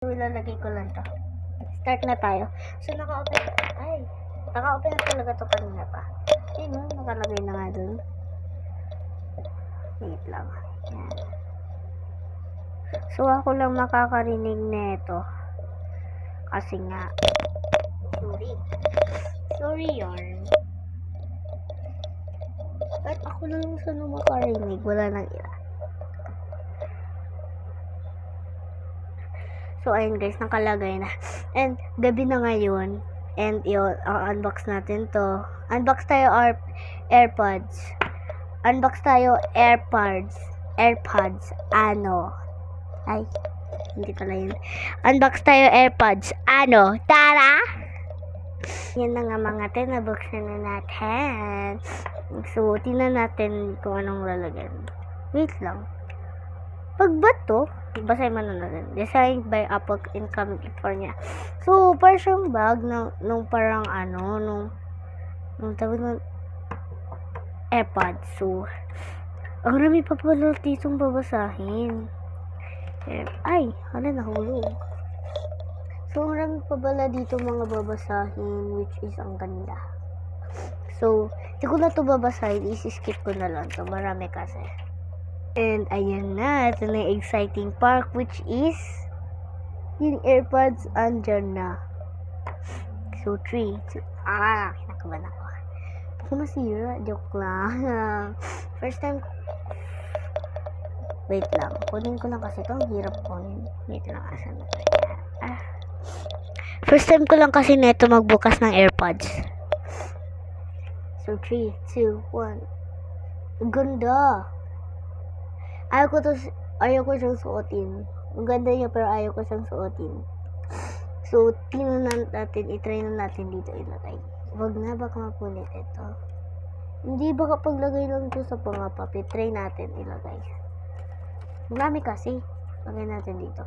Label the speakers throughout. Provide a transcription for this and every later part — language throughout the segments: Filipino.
Speaker 1: Ilalagay ko lang to. Start na tayo. So, naka-open na talaga to kanina pa. Ayun, nakalagay na nga dun. Wait lang. Yan. So, ako lang makakarinig nito. Kasi nga, sorry yarn. Kahit ako lang sa makarinig, wala nang ira. So, ayun guys, nakalagay na. And, gabi na ngayon. And, yun, unbox natin to. Unbox tayo AirPods. Unbox tayo AirPods. Ay, hindi pala yun. Unbox tayo AirPods. Tara! Yan na nga mga nabuksan na natin. So, tingnan natin kung anong lalagyan. Wait lang. Pag ba to? Basahin mo na natin. Designed by Apple in California. So, parang siyang bag nung parang nung tawag ng AirPods. So, ang rami pa pala ditong babasahin. Ay, nahulog. So, ang rami pa pala dito mga babasahin, which is ang ganda. So, hindi ko na to babasahin. Isi-skip ko na lang to. Marami kasi. And, ayan na. Ito na yung exciting part, which is yung AirPods andyan na. So, 3, 2, kinakabahan ako. Baka masira. Joke lang. First time, wait lang. Kunin ko lang kasi ito. Ang hirap kunin. Wait lang. Asan na ito? First time ko lang kasi neto magbukas ng AirPods. So, 3, 2, 1. Ang ganda. Ayaw ko siyang suotin. Ang ganda niya pero ayaw ko siyang suotin. So, itry na natin dito ilagay. Wag na, baka mapunit ito. Hindi, baka paglagay lang ito sa pangapapit. Try natin ilagay. Marami kasi. Lagay natin dito.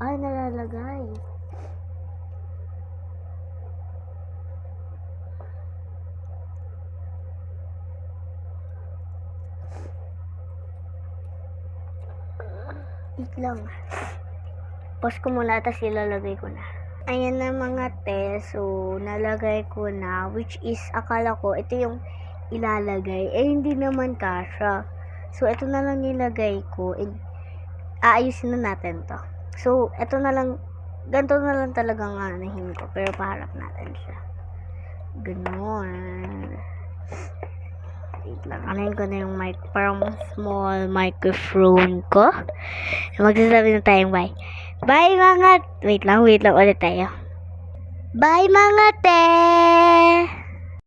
Speaker 1: Ay, nalalagay. Wait lang. Pause ko muna, tapos ilalagay ko na. Ayan na mga so nalagay ko na, which is, akala ko, ito yung ilalagay. Hindi naman kasha. So, ito na lang nilagay ko. Aayusin na natin to. So, ito na lang, ganito na lang talagang anahin ko. Pero paharap natin siya. Ganon. Wait lang, anahin ko na yung parang small microphone ko. Magsasabi na tayong bye. Bye mga, wait lang ulit tayo. Bye mga